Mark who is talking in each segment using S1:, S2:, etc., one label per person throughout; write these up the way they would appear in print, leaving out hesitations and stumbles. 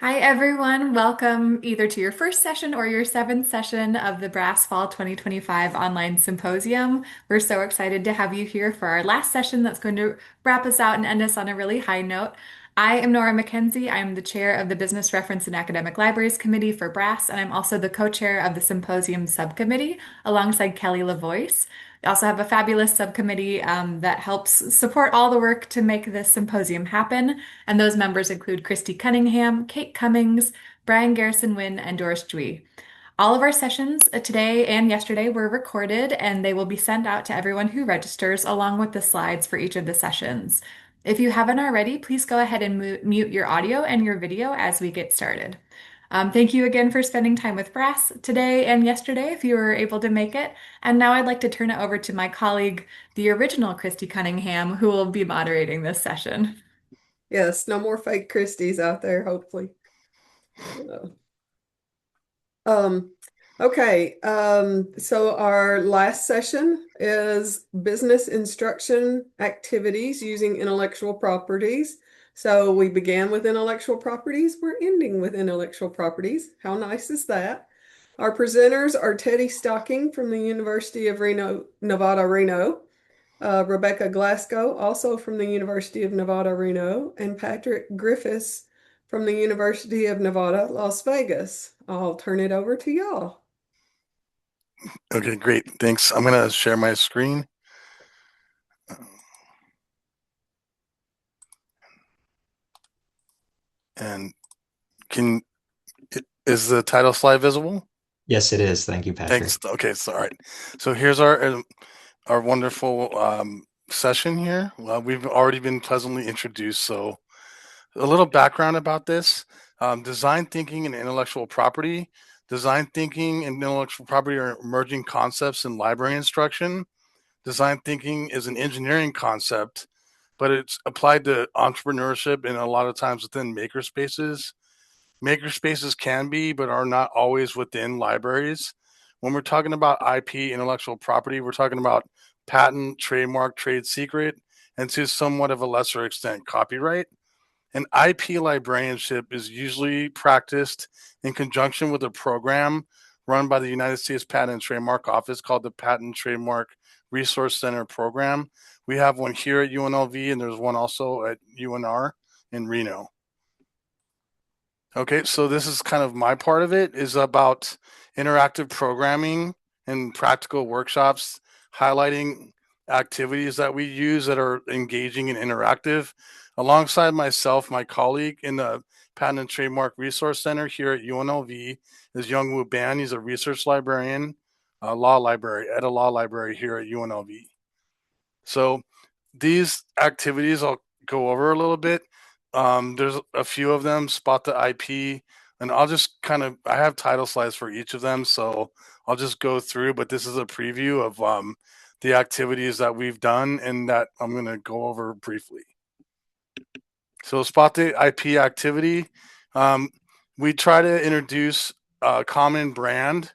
S1: Hi, everyone. Welcome either to your first session or your seventh session of the Brass Fall 2025 Online Symposium. We're so excited to have you here for our last session that's going to wrap us out and end us on a really high note. I am Nora McKenzie. I'm the chair of the Business Reference and Academic Libraries Committee for Brass, and I'm also the co-chair of the Symposium Subcommittee alongside Kelly LaVoice. We also have a fabulous subcommittee that helps support all the work to make this symposium happen. And those members include Christy Cunningham, Kate Cummings, Brian Garrison Wynn, and Doris Dwee. All of our sessions today and yesterday were recorded, and they will be sent out to everyone who registers, along with the slides for each of the sessions. If you haven't already, please go ahead and mute your audio and your video as we get started. Thank you again for spending time with Brass today and yesterday if you were able to make it. And now I'd like to turn it over to my colleague, the original Christy Cunningham, who will be moderating this session.
S2: Yes, no more fake Christies out there, hopefully. Um, so our last session is business instruction activities using intellectual properties. So we began with intellectual properties, we're ending with intellectual properties. How nice is that? Our presenters are Teddy Stocking from the University of Reno, Nevada, Reno. Rebecca Glasgow, also from the University of Nevada, Reno, and Patrick Griffis from the University of Nevada, Las Vegas. I'll turn it over to y'all.
S3: Okay, great. Thanks. I'm going to share my screen. And is the title slide visible?
S4: Yes, it is. Thank you, Patrick.
S3: Thanks. Okay, so all right. So here's our wonderful session here. Well, we've already been pleasantly introduced. So a little background about this. Design thinking and intellectual property. Design thinking and intellectual property are emerging concepts in library instruction. Design thinking is an engineering concept, but it's applied to entrepreneurship and a lot of times within makerspaces. Makerspaces can be, but are not always within libraries. When we're talking about IP, intellectual property, we're talking about patent, trademark, trade secret, and to somewhat of a lesser extent, copyright. And IP librarianship is usually practiced in conjunction with a program run by the United States Patent and Trademark Office called the Patent Trademark Resource Center Program. We have one here at UNLV, and there's one also at UNR in Reno. Okay, so this is kind of my part of it, is about interactive programming and practical workshops highlighting activities that we use that are engaging and interactive. Alongside myself, my colleague in the Patent and Trademark Resource Center here at UNLV is Young Woo Ban. He's a research librarian, a law library at a law library here at UNLV. So these activities I'll go over a little bit. There's a few of them, spot the IP, and I'll just I have title slides for each of them, so I'll just go through, but this is a preview of the activities that we've done and that I'm going to go over briefly. So spot the IP activity. We try to introduce a common brand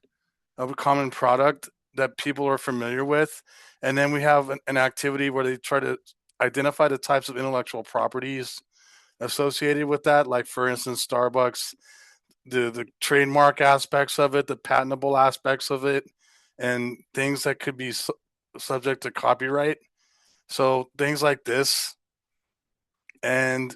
S3: of a common product that people are familiar with. And then we have an activity where they try to identify the types of intellectual properties associated with that. Like, for instance, Starbucks, the trademark aspects of it, the patentable aspects of it, and things that could be subject to copyright. So things like this. And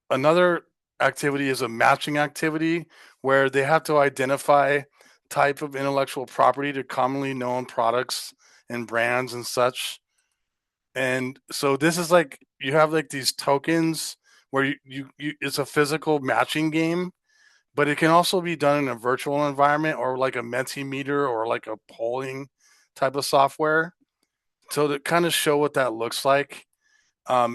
S3: another activity is a matching activity where they have to identify type of intellectual property to commonly known products and brands and such. And so this is like, you have like these tokens where you it's a physical matching game, but it can also be done in a virtual environment or like a Mentimeter or like a polling type of software. So to kind of show what that looks like,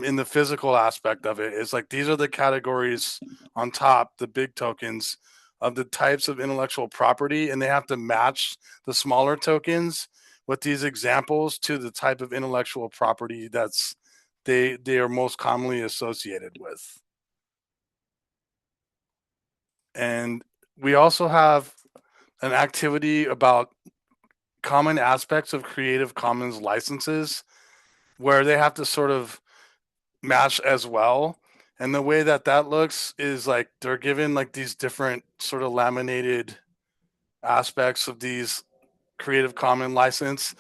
S3: in the physical aspect of it, is like these are the categories on top, the big tokens of the types of intellectual property, and they have to match the smaller tokens with these examples to the type of intellectual property that's they are most commonly associated with. And we also have an activity about common aspects of Creative Commons licenses where they have to sort of match as well. And the way that that looks is like they're given like these different sort of laminated aspects of these Creative Commons license,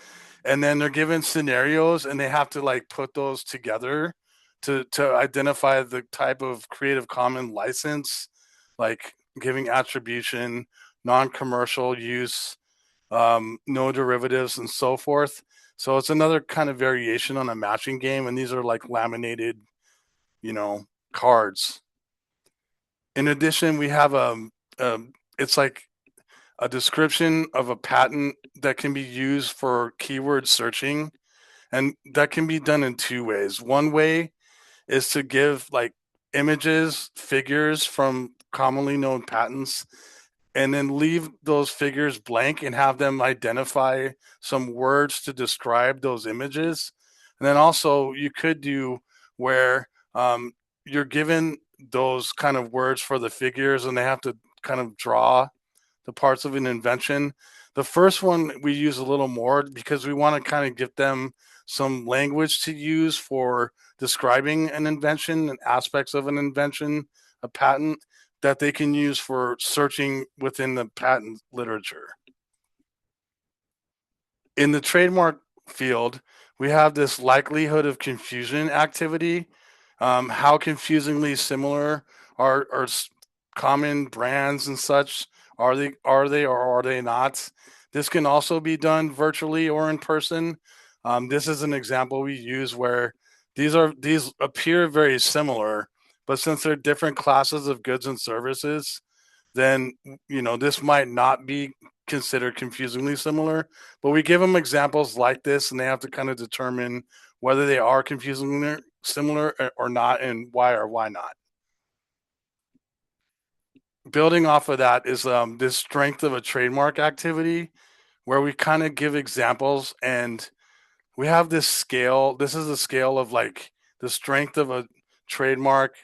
S3: and then they're given scenarios, and they have to like put those together to identify the type of Creative Commons license, like giving attribution, non-commercial use, no derivatives, and so forth. So it's another kind of variation on a matching game, and these are like laminated, you know, cards. In addition, we have it's like a description of a patent that can be used for keyword searching, and that can be done in two ways. One way is to give like images, figures from commonly known patents, and then leave those figures blank and have them identify some words to describe those images. And then also you could do where you're given those kind of words for the figures, and they have to kind of draw the parts of an invention. The first one we use a little more because we want to kind of give them some language to use for describing an invention and aspects of an invention, a patent that they can use for searching within the patent literature. In the trademark field, we have this likelihood of confusion activity. How confusingly similar are common brands and such? Are they or are they not? This can also be done virtually or in person. This is an example we use where these appear very similar, but since they're different classes of goods and services, then this might not be considered confusingly similar. But we give them examples like this, and they have to kind of determine whether they are confusingly similar or not, and why or why not. Building off of that is this strength of a trademark activity, where we kind of give examples, and we have this scale. This is a scale of like the strength of a trademark.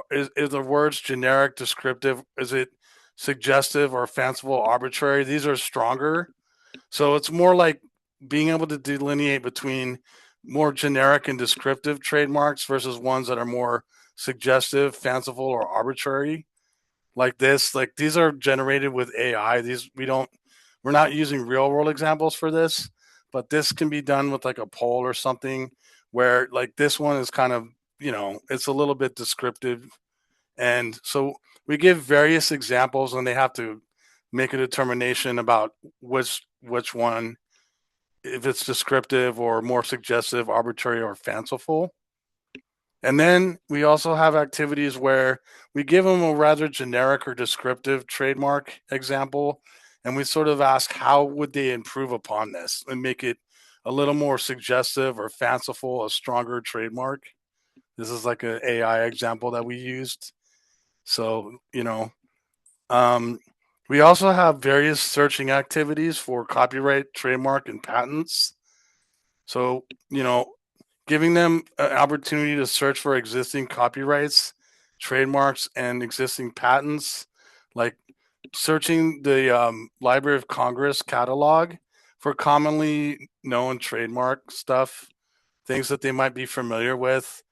S3: Is the words generic, descriptive? Is it suggestive or fanciful, arbitrary? These are stronger. So it's more like being able to delineate between more generic and descriptive trademarks versus ones that are more suggestive, fanciful, or arbitrary. Like this, like these are generated with AI. We're not using real world examples for this, but this can be done with like a poll or something where like this one is kind of, it's a little bit descriptive. And so we give various examples, and they have to make a determination about which one, if it's descriptive or more suggestive, arbitrary, or fanciful. And then we also have activities where we give them a rather generic or descriptive trademark example, and we sort of ask how would they improve upon this and make it a little more suggestive or fanciful, a stronger trademark. This is like an AI example that we used. So, we also have various searching activities for copyright, trademark, and patents. So, giving them an opportunity to search for existing copyrights, trademarks, and existing patents, like searching the Library of Congress catalog for commonly known trademark stuff, things that they might be familiar with,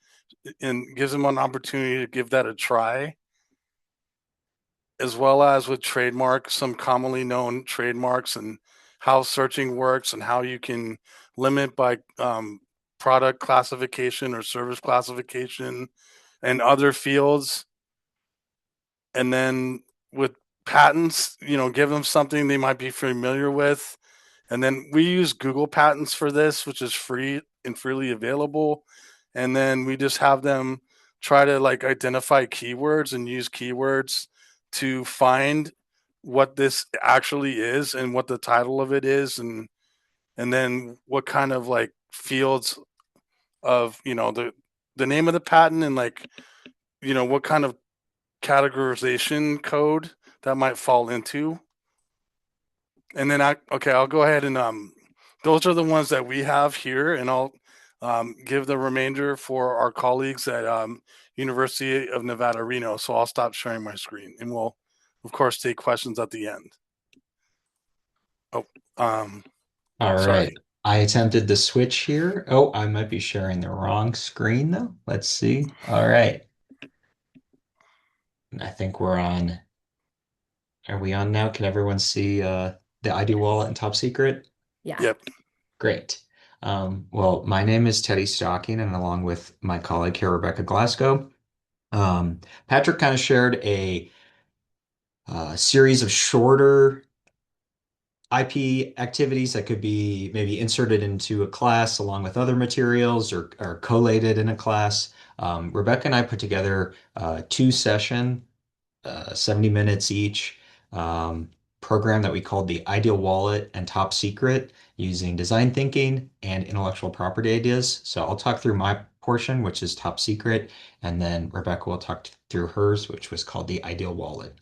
S3: and gives them an opportunity to give that a try, as well as with trademarks, some commonly known trademarks and how searching works and how you can limit by product classification or service classification and other fields. And then with patents, give them something they might be familiar with. And then we use Google Patents for this, which is free and freely available. And then we just have them try to like identify keywords and use keywords to find what this actually is and what the title of it is, and then what kind of like fields of the name of the patent, and like what kind of categorization code that might fall into. And then I'll go ahead and those are the ones that we have here, and I'll give the remainder for our colleagues at University of Nevada, Reno. So I'll stop sharing my screen, and we'll of course take questions at the end. Oh,
S4: All right.
S3: sorry.
S4: I attempted the switch here. Oh, I might be sharing the wrong screen though. Let's see. All right. I think we're on. Are we on now? Can everyone see the ID wallet and top secret?
S1: Yeah.
S3: Yep.
S4: Great. Well, my name is Teddy Stocking, and along with my colleague here, Rebecca Glasgow, Patrick kind of shared a series of shorter IP activities that could be maybe inserted into a class along with other materials or collated in a class. Rebecca and I put together a two-session 70 minutes each um, program that we called the Ideal Wallet and Top Secret using design thinking and intellectual property ideas. So I'll talk through my portion, which is Top Secret, and then Rebecca will talk through hers, which was called the Ideal Wallet.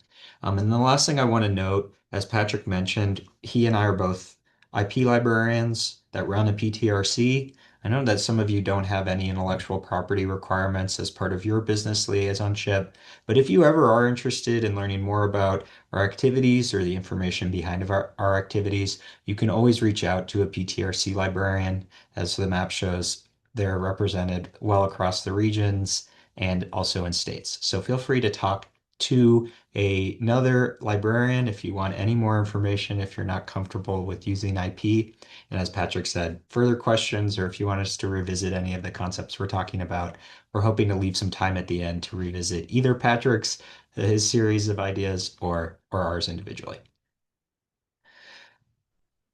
S4: And the last thing I want to note, as Patrick mentioned, he and I are both IP librarians that run a PTRC. I know that some of you don't have any intellectual property requirements as part of your business liaisonship, but if you ever are interested in learning more about our activities or the information behind of our activities, you can always reach out to a PTRC librarian. As the map shows, they're represented well across the regions and also in states. So feel free to talk to another librarian if you want any more information, if you're not comfortable with using IP. And as Patrick said, further questions, or if you want us to revisit any of the concepts we're talking about, we're hoping to leave some time at the end to revisit either Patrick's, his series of ideas, or ours individually.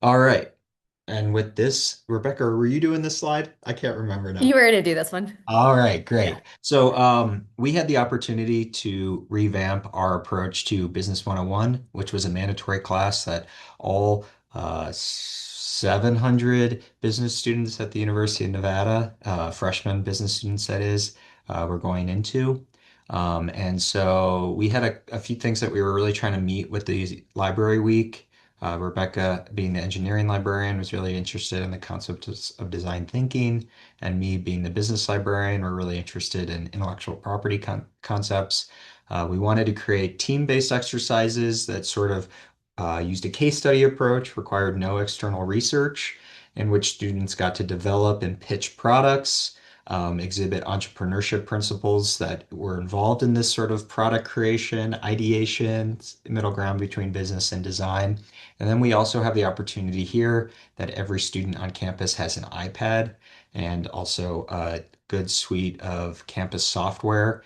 S4: All right. And with this, Rebecca, were you doing this slide? I can't remember
S1: You
S4: now.
S1: were to do this one.
S4: All right,
S1: Yeah.
S4: great. So we had the opportunity to revamp our approach to Business 101, which was a mandatory class that all 700 business students at the University of Nevada, freshman business students that is, were going into. And so we had a few things that we were really trying to meet with the library week. Rebecca, being the engineering librarian, was really interested in the concept of design thinking, and me being the business librarian, we're really interested in intellectual property concepts. We wanted to create team-based exercises that sort of used a case study approach, required no external research, in which students got to develop and pitch products, exhibit entrepreneurship principles that were involved in this sort of product creation, ideation, middle ground between business and design. And then we also have the opportunity here that every student on campus has an iPad and also a good suite of campus software,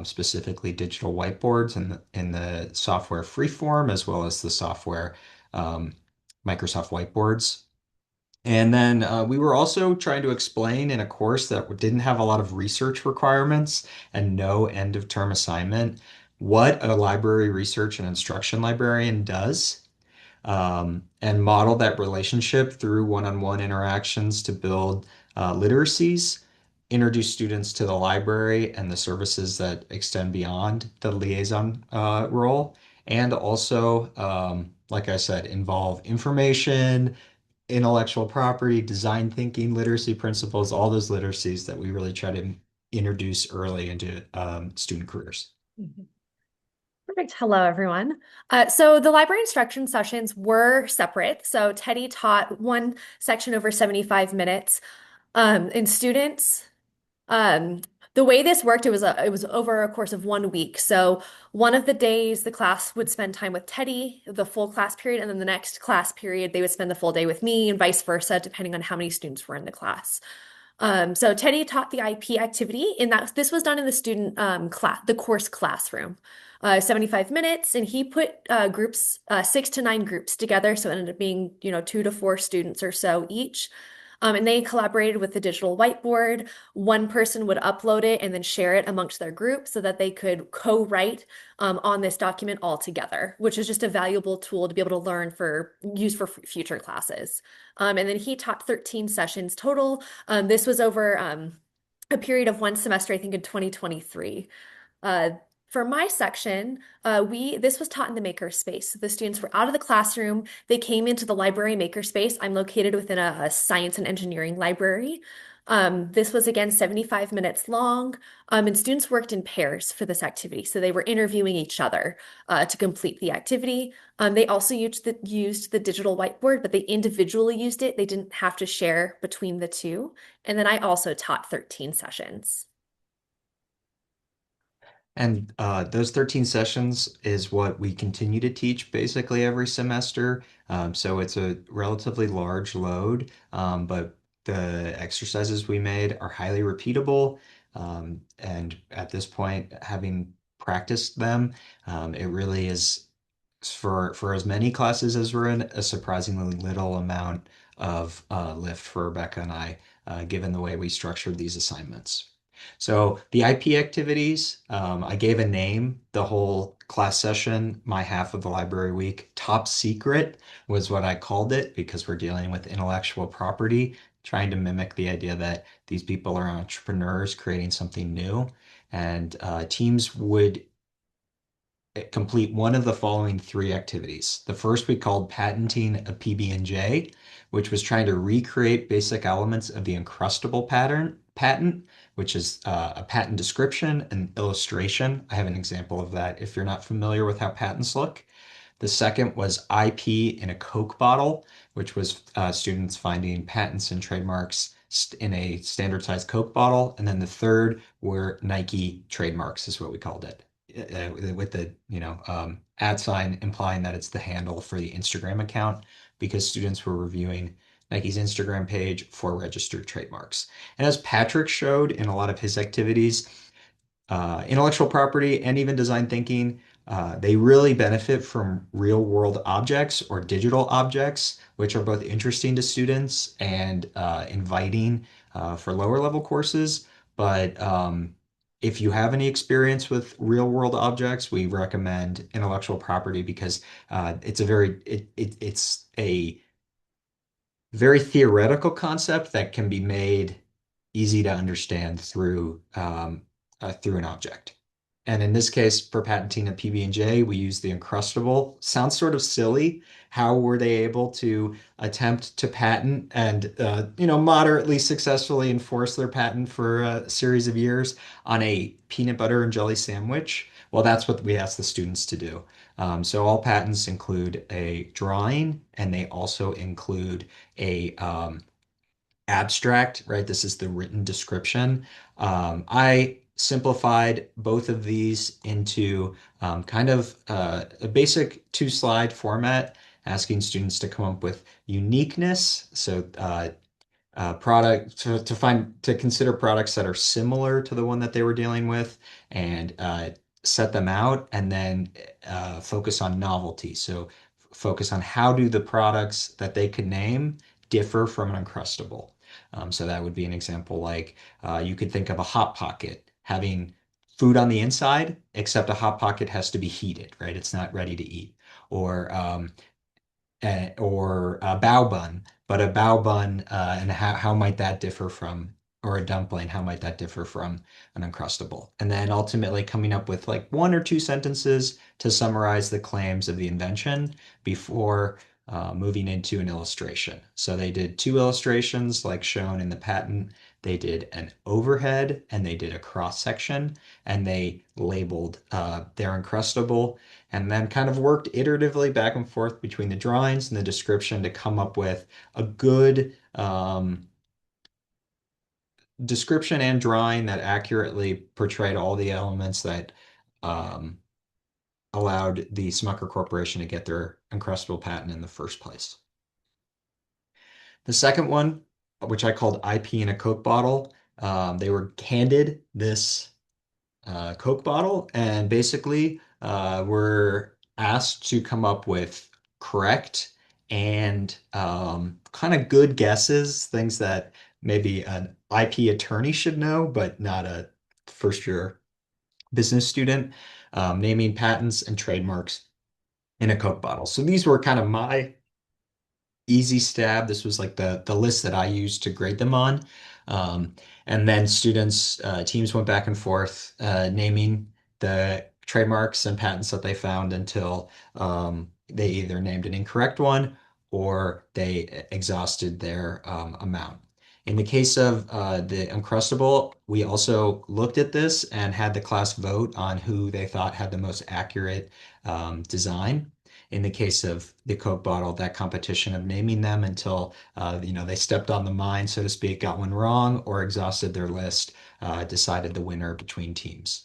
S4: specifically digital whiteboards in the software freeform, as well as the software Microsoft Whiteboards. And then we were also trying to explain in a course that didn't have a lot of research requirements and no end of term assignment what a library research and instruction librarian does, and model that relationship through one-on-one interactions to build literacies, introduce students to the library and the services that extend beyond the liaison role, and also, like I said, involve information, intellectual property, design thinking, literacy principles, all those literacies that we really try to introduce early into student careers.
S1: Mhm. Perfect. Hello, everyone. So the library instruction sessions were separate. So Teddy taught one section over 75 minutes. And students, um, the way this worked, it was over a course of 1 week. So one of the days the class would spend time with Teddy, the full class period, and then the next class period they would spend the full day with me, and vice versa, depending on how many students were in the class. So Teddy taught the IP activity, and that this was done in the student class, the course classroom. 75 minutes, and he put groups, 6 to 9 groups together, so it ended up being, 2 to 4 students or so each. And they collaborated with the digital whiteboard. One person would upload it and then share it amongst their group so that they could co-write on this document all together, which is just a valuable tool to be able to learn use for future classes. And then he taught 13 sessions total. This was over a period of one semester, I think in 2023. Uh, for my section, this was taught in the makerspace. So the students were out of the classroom. They came into the library makerspace. I'm located within a science and engineering library. This was again 75 minutes long, and students worked in pairs for this activity. So they were interviewing each other to complete the activity. They also used the digital whiteboard, but they individually used it. They didn't have to share between the two. And then I also taught 13 sessions.
S4: And those 13 sessions is what we continue to teach basically every semester. So it's a relatively large load, but the exercises we made are highly repeatable. And at this point, having practiced them, it really is for as many classes as we're in, a surprisingly little amount of lift for Rebecca and I, given the way we structured these assignments. So the IP activities, I gave a name, the whole class session, my half of the library week. Top secret was what I called it because we're dealing with intellectual property, trying to mimic the idea that these people are entrepreneurs creating something new. And teams would complete one of the following three activities. The first we called patenting a PB&J, which was trying to recreate basic elements of the Uncrustable patent, which is a patent description and illustration. I have an example of that if you're not familiar with how patents look. The second was IP in a Coke bottle, which was students finding patents and trademarks in a standard size Coke bottle. And then the third were Nike trademarks, is what we called it, with the at sign implying that it's the handle for the Instagram account because students were reviewing Nike's Instagram page for registered trademarks. And as Patrick showed in a lot of his activities, intellectual property and even design thinking, they really benefit from real world objects or digital objects, which are both interesting to students and inviting for lower level courses. But if you have any experience with real world objects, we recommend intellectual property because it's a very theoretical concept that can be made easy to understand through an object. And in this case, for patenting a PB&J, we use the Uncrustable. Sounds sort of silly. How were they able to attempt to patent and moderately successfully enforce their patent for a series of years on a peanut butter and jelly sandwich? Well, that's what we asked the students to do. So all patents include a drawing, and they also include a abstract, right? This is the written description. I simplified both of these into kind of a basic two-slide format, asking students to come up with uniqueness. So product to consider products that are similar to the one that they were dealing with and set them out and then focus on novelty. So focus on how do the products that they could name differ from an Uncrustable. So that would be an example like you could think of a Hot Pocket having food on the inside, except a Hot Pocket has to be heated, right? It's not ready to eat. Or a bao bun, but a bao bun and how might that differ from, or a dumpling, how might that differ from an Uncrustable? And then ultimately coming up with like one or two sentences to summarize the claims of the invention before moving into an illustration. So they did two illustrations like shown in the patent. They did an overhead and they did a cross section and they labeled their Uncrustable and then kind of worked iteratively back and forth between the drawings and the description to come up with a good description and drawing that accurately portrayed all the elements that um, allowed the Smucker Corporation to get their Uncrustable patent in the first place. The second one, which I called IP in a Coke bottle, they were handed this Coke bottle and basically were asked to come up with correct and kind of good guesses, things that maybe an IP attorney should know, but not a first year business student, naming patents and trademarks in a Coke bottle. So these were kind of my easy stab. This was like the list that I used to grade them on. And then teams went back and forth naming the trademarks and patents that they found until they either named an incorrect one or they exhausted their amount. In the case of the Uncrustable, we also looked at this and had the class vote on who they thought had the most accurate design. In the case of the Coke bottle, that competition of naming them until they stepped on the mine, so to speak, got one wrong or exhausted their list, decided the winner between teams.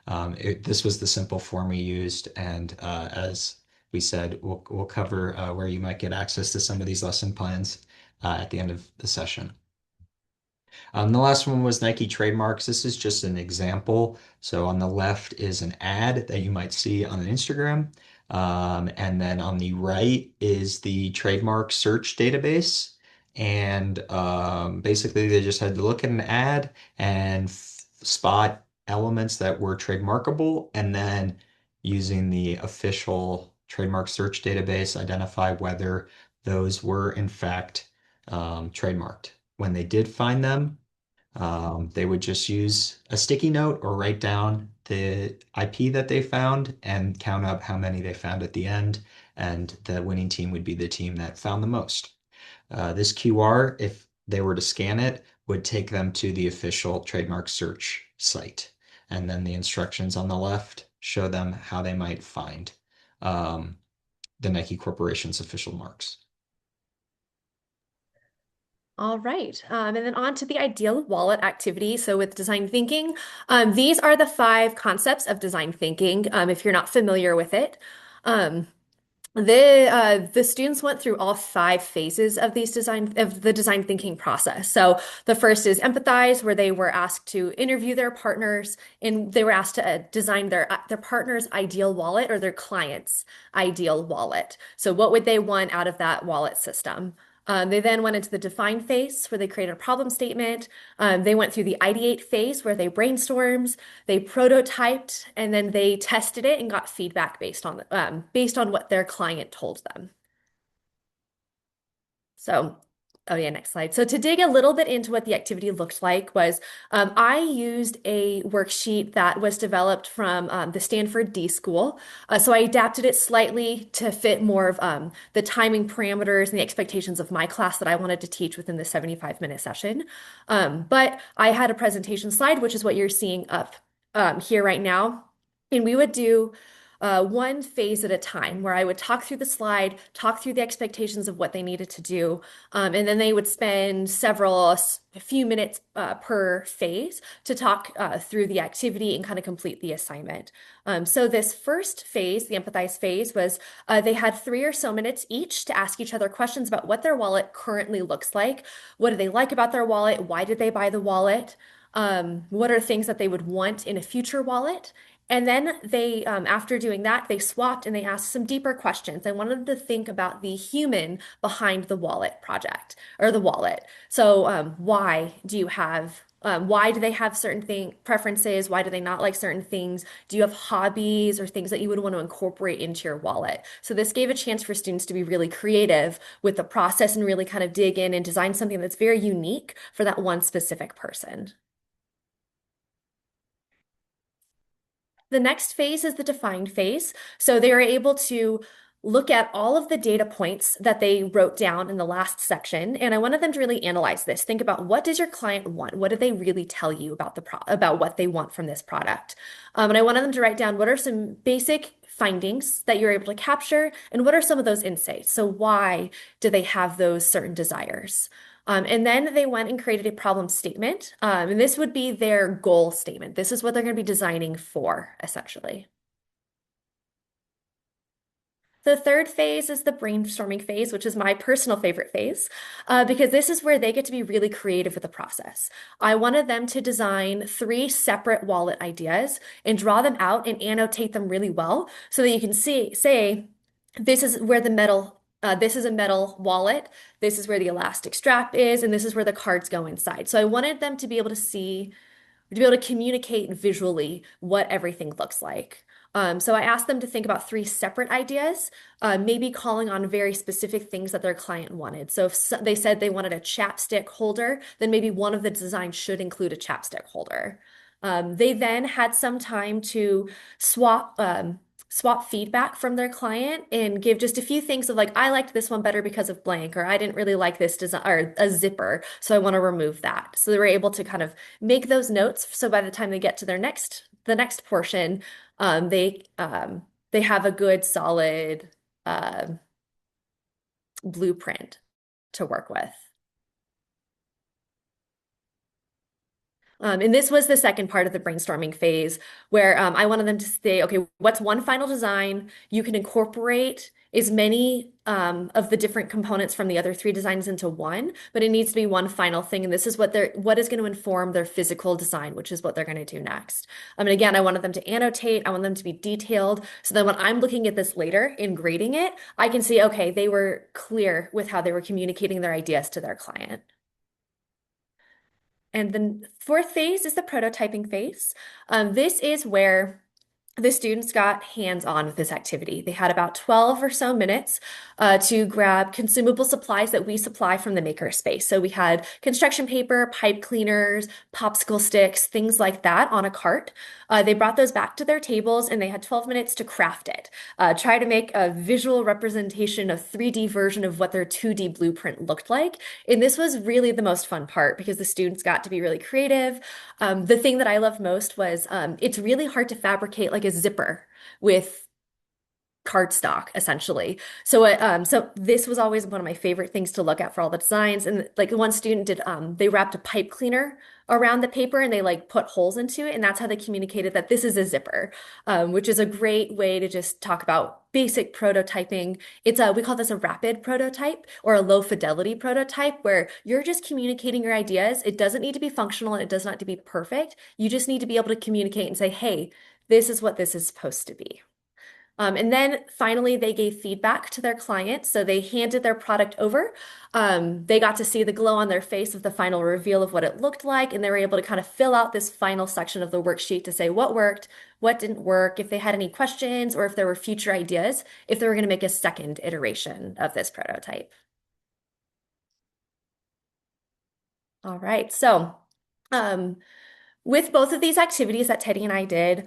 S4: This was the simple form we used, and as we said, we'll cover where you might get access to some of these lesson plans at the end of the session. The last one was Nike trademarks. This is just an example. So on the left is an ad that you might see on an Instagram. And then on the right is the trademark search database. And basically, they just had to look at an ad and spot elements that were trademarkable, and then using the official trademark search database, identify whether those were in fact trademarked. When they did find them, they would just use a sticky note or write down the IP that they found and count up how many they found at the end, and the winning team would be the team that found the most. This QR, if they were to scan it, would take them to the official trademark search site. And then the instructions on the left show them how they might find the Nike Corporation's official marks.
S5: All right, and then on to the ideal wallet activity. So with design thinking, these are the 5 concepts of design thinking, if you're not familiar with it. Um, the students went through all 5 phases of the design thinking process. So the first is empathize, where they were asked to interview their partners, and they were asked to design their partner's ideal wallet or their client's ideal wallet. So what would they want out of that wallet system? They then went into the define phase where they created a problem statement. They went through the ideate phase where they brainstormed, they prototyped, and then they tested it and got feedback based on what their client told them. So, oh yeah, next slide. So to dig a little bit into what the activity looked like was I used a worksheet that was developed from the Stanford D School. So I adapted it slightly to fit more of the timing parameters and the expectations of my class that I wanted to teach within the 75-minute session. But I had a presentation slide, which is what you're seeing up here right now. And we would do 1 phase at a time, where I would talk through the slide, talk through the expectations of what they needed to do, and then they would spend a few minutes per phase to talk through the activity and kind of complete the assignment. So this first phase, the empathize phase, was they had 3 or so minutes each to ask each other questions about what their wallet currently looks like. What do they like about their wallet? Why did they buy the wallet? What are things that they would want in a future wallet? And then they, after doing that, they swapped and they asked some deeper questions. I wanted them to think about the human behind the wallet project or the wallet. So, why do they have certain preferences? Why do they not like certain things? Do you have hobbies or things that you would want to incorporate into your wallet? So this gave a chance for students to be really creative with the process and really kind of dig in and design something that's very unique for that one specific person. The next phase is the defined phase. So they are able to look at all of the data points that they wrote down in the last section. And I wanted them to really analyze this. Think about, what does your client want? What do they really tell you about about what they want from this product? And I wanted them to write down, what are some basic findings that you're able to capture, and what are some of those insights? So why do they have those certain desires? And then they went and created a problem statement. And this would be their goal statement. This is what they're going to be designing for, essentially. The third phase is the brainstorming phase, which is my personal favorite phase, because this is where they get to be really creative with the process. I wanted them to design 3 separate wallet ideas and draw them out and annotate them really well so that you can say, this is where this is a metal wallet, this is where the elastic strap is, and this is where the cards go inside. So I wanted them to be able to communicate visually what everything looks like. So I asked them to think about 3 separate ideas, maybe calling on very specific things that their client wanted. So if they said they wanted a chapstick holder, then maybe one of the designs should include a chapstick holder. They then had some time to swap feedback from their client and give just a few things of like, I liked this one better because of blank, or I didn't really like this design or a zipper, so I want to remove that. So they were able to kind of make those notes. So by the time they get to the next portion, they have a good solid blueprint to work with. And this was the second part of the brainstorming phase where I wanted them to say, okay, what's one final design? You can incorporate as many of the different components from the other three designs into one, but it needs to be one final thing. And this is what is going to inform their physical design, which is what they're going to do next. And again, I wanted them to annotate. I want them to be detailed. So that when I'm looking at this later in grading it, I can see, okay, they were clear with how they were communicating their ideas to their client. And the fourth phase is the prototyping phase. This is where the students got hands-on with this activity. They had about 12 or so minutes to grab consumable supplies that we supply from the makerspace. So we had construction paper, pipe cleaners, popsicle sticks, things like that on a cart. They brought those back to their tables and they had 12 minutes to craft it. Try to make a visual representation, a 3D version of what their 2D blueprint looked like. And this was really the most fun part because the students got to be really creative. The thing that I loved most was it's really hard to fabricate like a zipper with cardstock, essentially. So this was always one of my favorite things to look at for all the designs. And like one student did, they wrapped a pipe cleaner around the paper and they like put holes into it, and that's how they communicated that this is a zipper, which is a great way to just talk about basic prototyping. We call this a rapid prototype or a low fidelity prototype, where you're just communicating your ideas. It doesn't need to be functional and it does not need to be perfect. You just need to be able to communicate and say, hey, this is what this is supposed to be. And then finally, they gave feedback to their clients. So they handed their product over. They got to see the glow on their face of the final reveal of what it looked like. And they were able to kind of fill out this final section of the worksheet to say what worked, what didn't work, if they had any questions, or if there were future ideas, if they were going to make a second iteration of this prototype. All right. So, with both of these activities that Teddy and I did,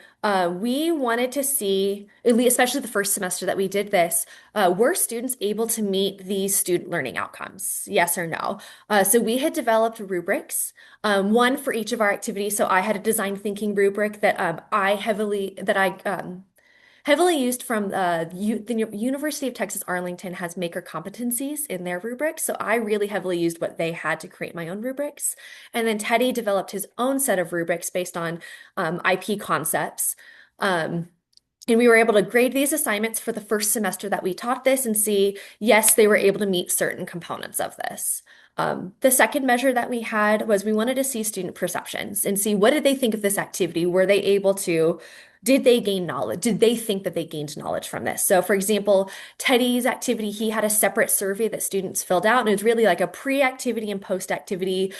S5: we wanted to see, especially the first semester that we did this, were students able to meet these student learning outcomes? Yes or no? So we had developed rubrics, one for each of our activities. So I had a design thinking rubric that heavily used from the University of Texas Arlington has maker competencies in their rubrics. So I really heavily used what they had to create my own rubrics. And then Teddy developed his own set of rubrics based on IP concepts. And we were able to grade these assignments for the first semester that we taught this and see, yes, they were able to meet certain components of this. The second measure that we had was we wanted to see student perceptions and see what did they think of this activity? Did they gain knowledge? Did they think that they gained knowledge from this? So for example, Teddy's activity, he had a separate survey that students filled out, and it was really like a pre-activity and post-activity.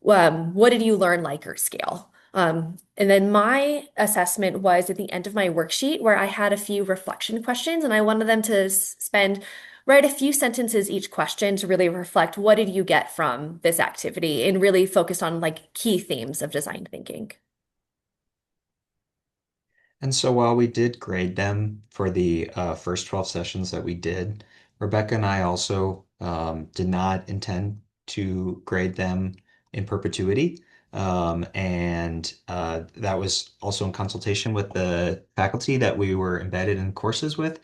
S5: What did you learn, like, or scale? And then my assessment was at the end of my worksheet where I had a few reflection questions and I wanted them to write a few sentences each question to really reflect what did you get from this activity and really focus on like key themes of design thinking.
S4: And so while we did grade them for the first 12 sessions that we did, Rebecca and I also did not intend to grade them in perpetuity. And that was also in consultation with the faculty that we were embedded in courses with.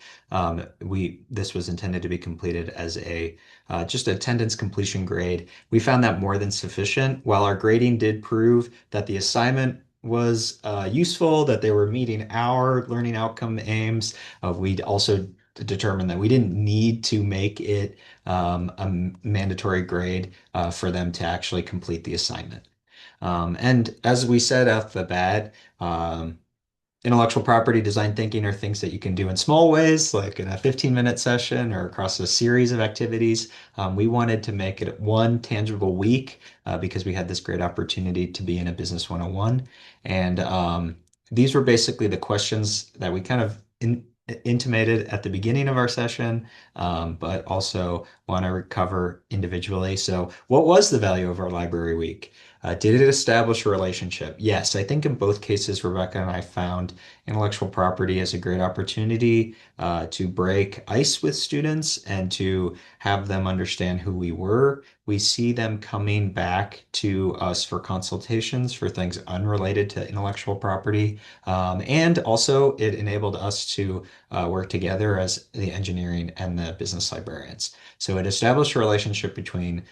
S4: This was intended to be completed as a just attendance completion grade. We found that more than sufficient. While our grading did prove that the assignment was useful, that they were meeting our learning outcome aims. We also determined that we didn't need to make it a mandatory grade for them to actually complete the assignment. And as we said off the bat, intellectual property design thinking are things that you can do in small ways, like in a 15-minute session or across a series of activities. We wanted to make it one tangible week because we had this great opportunity to be in a Business 101. And these were basically the questions that we kind of intimated at the beginning of our session, but also want to cover individually. So what was the value of our library week? Did it establish a relationship? Yes, I think in both cases, Rebecca and I found intellectual property as a great opportunity to break ice with students and to have them understand who we were. We see them coming back to us for consultations for things unrelated to intellectual property. And also, it enabled us to work together as the engineering and the business librarians. So it established a relationship between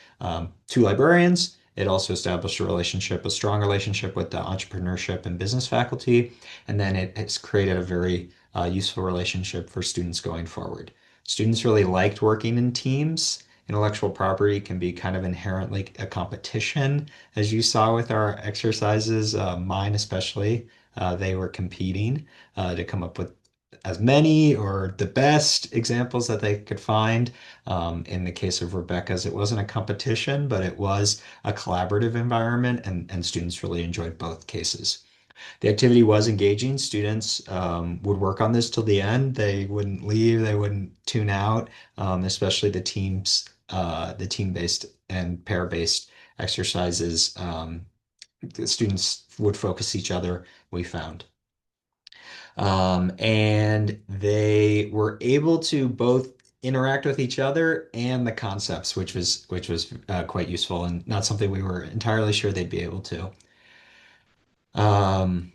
S4: two librarians It also established a strong relationship with the entrepreneurship and business faculty, and then it has created a very useful relationship for students going forward. Students really liked working in teams. Intellectual property can be kind of inherently a competition, as you saw with our exercises, mine especially. They were competing to come up with as many or the best examples that they could find. In the case of Rebecca's, it wasn't a competition, but it was a collaborative environment, and students really enjoyed both cases. The activity was engaging. Students would work on this till the end. They wouldn't leave, they wouldn't tune out, especially the team-based and pair-based exercises. The students would focus each other, we found. And they were able to both interact with each other and the concepts, which was quite useful and not something we were entirely sure they'd be able to. Um,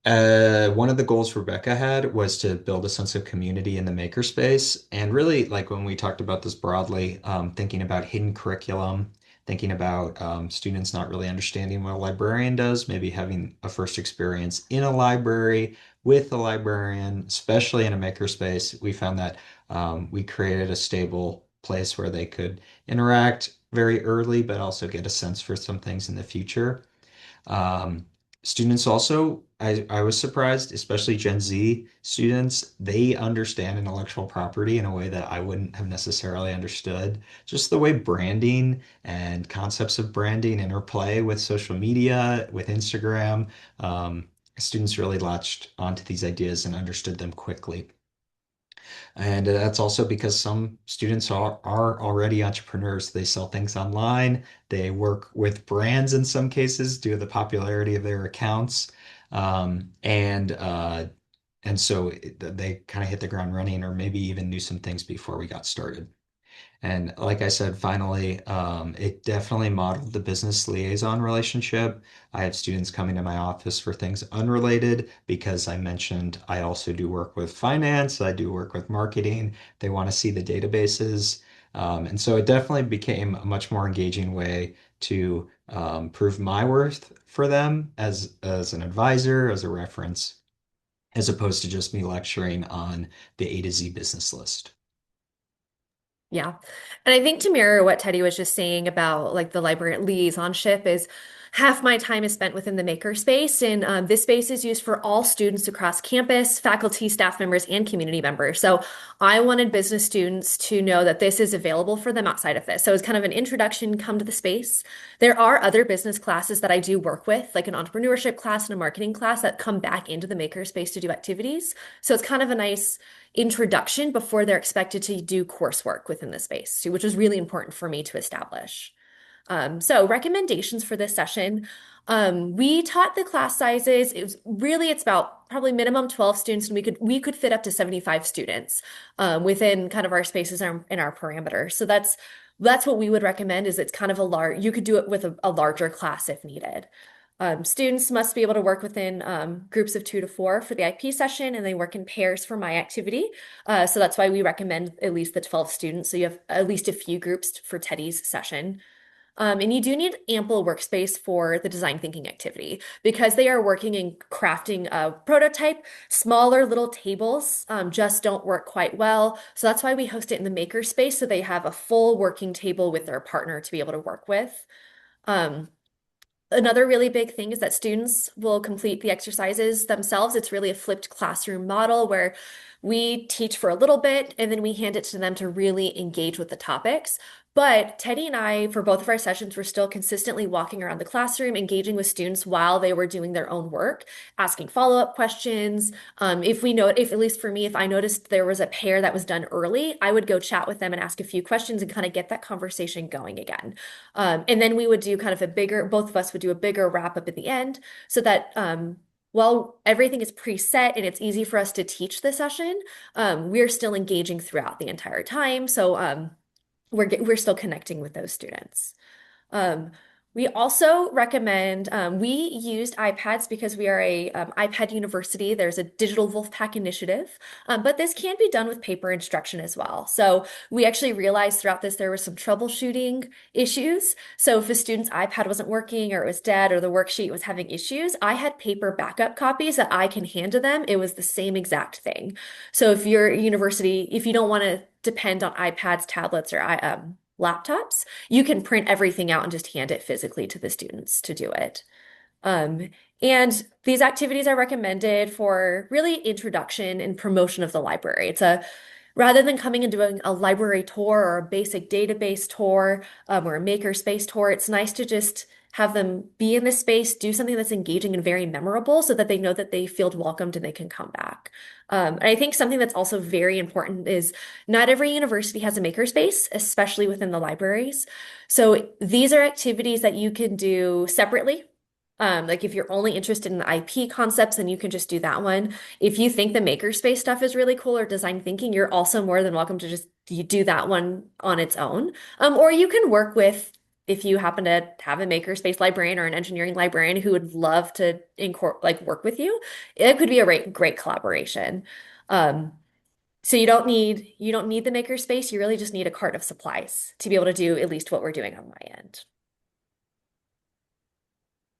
S4: One of the goals Rebecca had was to build a sense of community in the makerspace. And really, like when we talked about this broadly, thinking about hidden curriculum, thinking about students not really understanding what a librarian does, maybe having a first experience in a library with a librarian, especially in a makerspace, we found that we created a stable place where they could interact very early, but also get a sense for some things in the future. Um, Students also, I was surprised, especially Gen Z students, they understand intellectual property in a way that I wouldn't have necessarily understood. Just the way branding and concepts of branding interplay with social media, with Instagram. Students really latched onto these ideas and understood them quickly. And that's also because some students are already entrepreneurs. They sell things online. They work with brands in some cases due to the popularity of their accounts. Um, and uh, and so they kind of hit the ground running, or maybe even knew some things before we got started. And like I said, finally, it definitely modeled the business liaison relationship. I have students coming to my office for things unrelated because I mentioned I also do work with finance, I do work with marketing. They want to see the databases. And so it definitely became a much more engaging way to prove my worth for them as an advisor, as a reference, as opposed to just me lecturing on the A to Z business list.
S5: Yeah. And I think to mirror what Teddy was just saying about like the library liaisonship is half my time is spent within the maker space. And this space is used for all students across campus, faculty, staff members, and community members. So I wanted business students to know that this is available for them outside of this. So it's kind of an introduction, come to the space. There are other business classes that I do work with, like an entrepreneurship class and a marketing class that come back into the maker space to do activities. So it's kind of a nice introduction before they're expected to do coursework within the space, which was really important for me to establish. So recommendations for this session. We taught the class sizes. It's about probably minimum 12 students, and we could fit up to 75 students within kind of our spaces and our parameters. So that's what we would recommend is it's kind of a large, you could do it with a larger class if needed. Students must be able to work within groups of 2 to 4 for the IP session, and they work in pairs for my activity. So that's why we recommend at least the 12 students. So you have at least a few groups for Teddy's session. And you do need ample workspace for the design thinking activity because they are working and crafting a prototype. Smaller little tables just don't work quite well. So that's why we host it in the maker space so they have a full working table with their partner to be able to work with. Um, Another really big thing is that students will complete the exercises themselves. It's really a flipped classroom model where we teach for a little bit and then we hand it to them to really engage with the topics. But Teddy and I, for both of our sessions, were still consistently walking around the classroom, engaging with students while they were doing their own work, asking follow-up questions. If at least for me, if I noticed there was a pair that was done early, I would go chat with them and ask a few questions and kind of get that conversation going again. And then we would do kind of both of us would do a bigger wrap up at the end so that while everything is preset and it's easy for us to teach the session, we're still engaging throughout the entire time. So we're still connecting with those students. Um, We also recommend, we used iPads because we are a iPad university. There's a digital Wolfpack initiative, but this can be done with paper instruction as well. So we actually realized throughout this there were some troubleshooting issues. So if a student's iPad wasn't working or it was dead or the worksheet was having issues, I had paper backup copies that I can hand to them. It was the same exact thing. So if your university, if you don't want to depend on iPads, tablets, or laptops, you can print everything out and just hand it physically to the students to do it. Um, and these activities are recommended for really introduction and promotion of the library. It's a Rather than coming and doing a library tour or a basic database tour or a makerspace tour, it's nice to just have them be in this space, do something that's engaging and very memorable so that they know that they feel welcomed and they can come back. And I think something that's also very important is not every university has a makerspace, especially within the libraries. So these are activities that you can do separately. Like if you're only interested in the IP concepts, then you can just do that one. If you think the makerspace stuff is really cool or design thinking, you're also more than welcome to just you do that one on its own. Or you can work with, if you happen to have a makerspace librarian or an engineering librarian who would love to work with you, it could be a great collaboration. Um, so you don't need the makerspace. You really just need a cart of supplies to be able to do at least what we're doing on my end.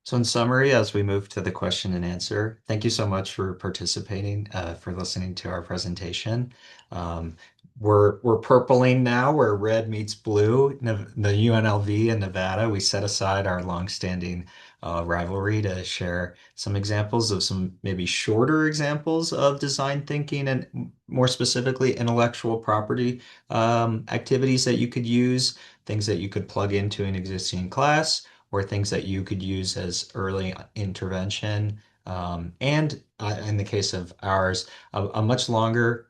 S4: So in summary, as we move to the question and answer, thank you so much for participating, for listening to our presentation. Um, we're purpling now, where red meets blue. The UNLV and Nevada, we set aside our longstanding rivalry to share some examples of some maybe shorter examples of design thinking and more specifically intellectual property activities that you could use, things that you could plug into an existing class or things that you could use as early intervention. And in the case of ours, a much longer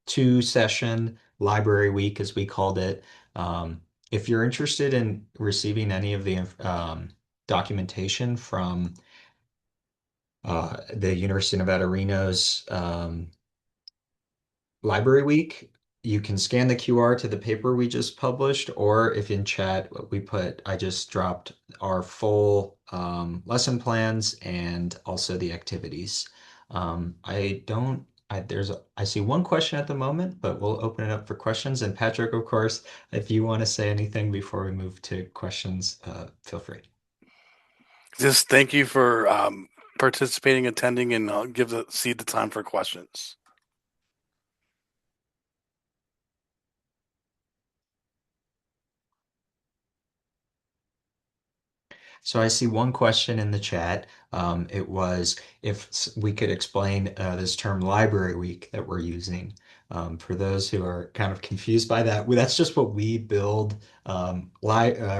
S4: two-session library week, as we called it. If you're interested in receiving any of the documentation from the University of Nevada, Reno's Library Week, you can scan the QR to the paper we just published, or if in chat I just dropped our full lesson plans and also the activities. I don't, I see one question at the moment, but we'll open it up for questions. And Patrick, of course, if you want to say anything before we move to questions, feel free.
S3: Just thank you for participating, attending, and cede the time for questions.
S4: So I see one question in the chat. It was if we could explain this term library week that we're using. For those who are kind of confused by that, that's just what we build.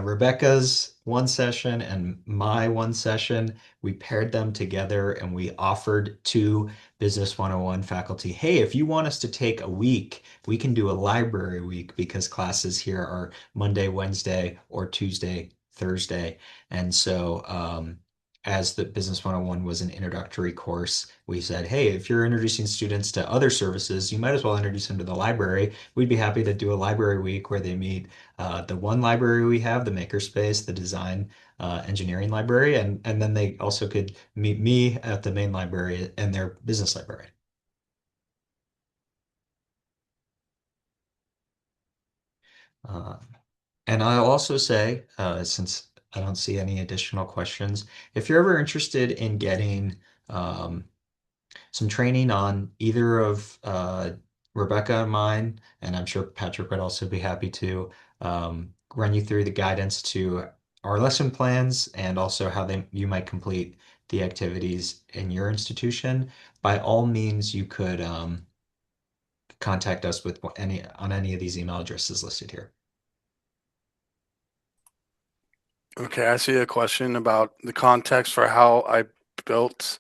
S4: Rebecca's one session and my one session, we paired them together and we offered to Business 101 faculty, hey, if you want us to take a week, we can do a library week because classes here are Monday, Wednesday, or Tuesday, Thursday. And so, as the Business 101 was an introductory course, we said, hey, if you're introducing students to other services, you might as well introduce them to the library. We'd be happy to do a library week where they meet the one library we have, the Makerspace, the design engineering library, and then they also could meet me at the main library and their business library. Uh, and I'll also say, since I don't see any additional questions, if you're ever interested in getting some training on either of Rebecca and mine, and I'm sure Patrick would also be happy to run you through the guidance to our lesson plans and also how you might complete the activities in your institution. By all means, you could contact us with on any of these email addresses listed here.
S3: Okay, I see a question about the context for how I built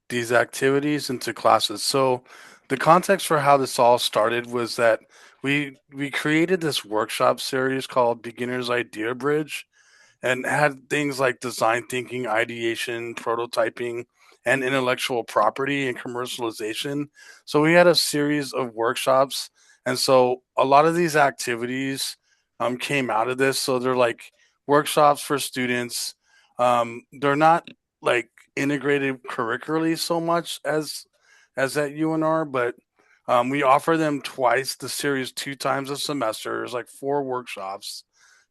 S3: these activities into classes. So the context for how this all started was that we created this workshop series called Beginner's Idea Bridge and had things like design thinking, ideation, prototyping, and intellectual property and commercialization. So we had a series of workshops, and so a lot of these activities came out of this. So they're like workshops for students. They're not like integrated curricularly so much as at UNR, but we offer them twice the series 2 times a semester. There's like 4 workshops.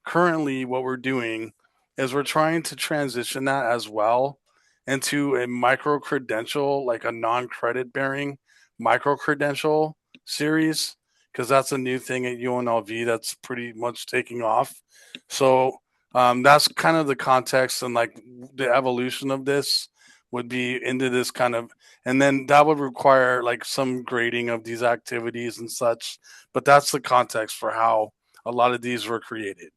S3: Currently, what we're doing is we're trying to transition that as well into a micro credential, like a non credit bearing micro credential series, because that's a new thing at UNLV that's pretty much taking off. So that's kind of the context and like the evolution of this would be into this kind of, and then that would require like some grading of these activities and such. But that's the context for how a lot of these were created.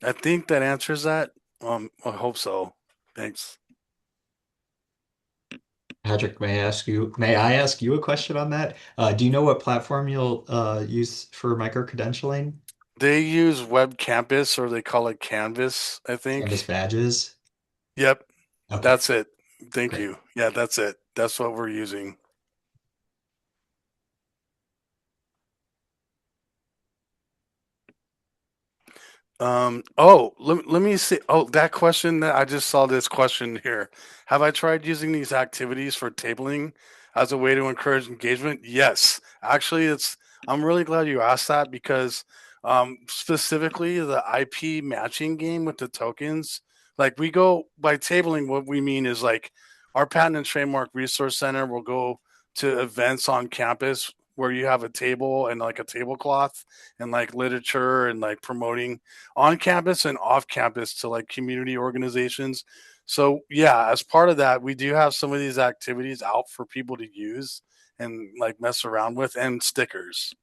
S3: I think that answers that. I hope so. Thanks.
S4: Patrick, may I ask you a question on that? Do you know what platform you'll use for micro-credentialing?
S3: They use Web Campus or they call it Canvas, I
S4: Canvas
S3: think.
S4: badges?
S3: Yep,
S4: Okay,
S3: that's it. Thank
S4: great.
S3: you. Yeah, that's it. That's what we're using. Let me see. Oh, that question that I just saw this question here. Have I tried using these activities for tabling as a way to encourage engagement? Yes. Actually, I'm really glad you asked that because specifically the IP matching game with the tokens, like we go by tabling, what we mean is like our patent and trademark resource center will go to events on campus where you have a table and like a tablecloth and like literature and like promoting on campus and off campus to like community organizations. So yeah, as part of that, we do have some of these activities out for people to use and like mess around with and stickers.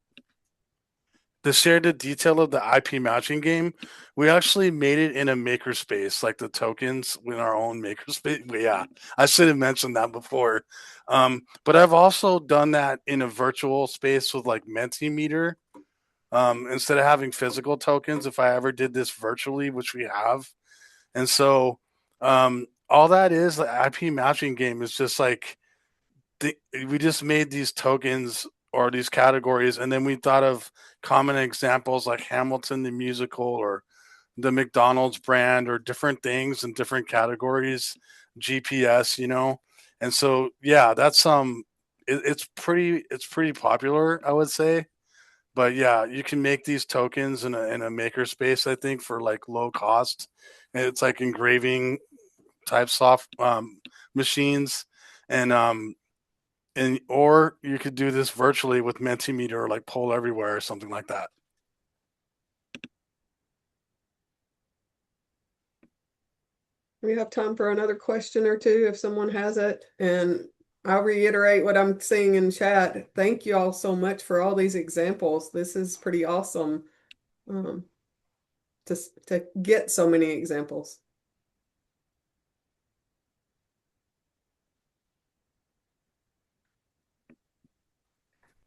S3: To share the detail of the IP matching game, we actually made it in a makerspace, like the tokens in our own makerspace. But yeah, I should have mentioned that before. But I've also done that in a virtual space with like Mentimeter, instead of having physical tokens if I ever did this virtually, which we have. And so all that is the IP matching game is just like we just made these tokens or these categories, and then we thought of common examples like Hamilton the musical or the McDonald's brand or different things in different categories, GPS, and so yeah, that's it's pretty popular, I would say. But yeah, you can make these tokens in a maker space, I think, for like low cost. And it's like engraving type soft machines, and or you could do this virtually with Mentimeter or like Poll Everywhere or something like that.
S2: We have time for another question or two if someone has it. And I'll reiterate what I'm seeing in chat. Thank you all so much for all these examples. This is pretty awesome um, to get so many examples.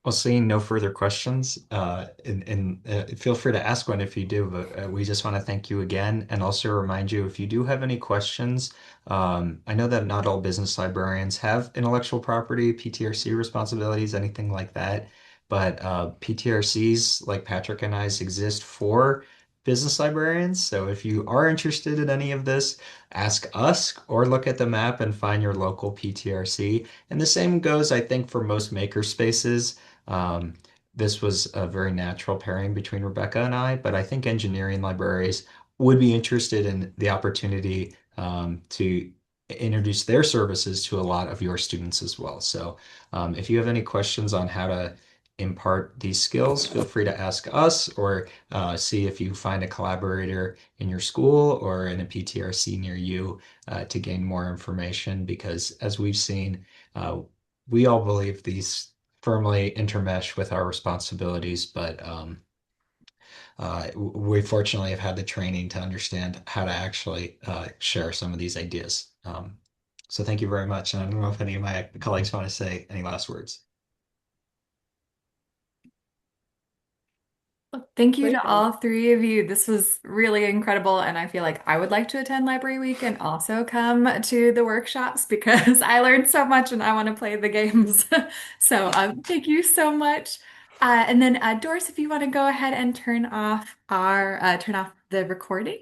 S4: Well, seeing no further questions, and feel free to ask one if you do, but we just want to thank you again and also remind you if you do have any questions, I know that not all business librarians have intellectual property, PTRC responsibilities, anything like that, but PTRCs like Patrick and I's exist for business librarians. So if you are interested in any of this, ask us or look at the map and find your local PTRC. And the same goes, I think, for most maker spaces. Um, this was a very natural pairing between Rebecca and I, but I think engineering libraries would be interested in the opportunity to introduce their services to a lot of your students as well. So if you have any questions on how to impart these skills, feel free to ask us or see if you find a collaborator in your school or in a PTRC near you to gain more information because as we've seen, we all believe these firmly intermesh with our responsibilities, but we fortunately have had the training to understand how to actually share some of these ideas. So thank you very much. And I don't know if any of my colleagues want to say any last words.
S1: Thank you
S2: Thank
S1: to
S2: you.
S1: all three of you. This was really incredible, and I feel like I would like to attend Library Week and also come to the workshops because I learned so much and I want to play the games. So, thank you so much. And then Doris, if you want to go ahead and turn off the recording.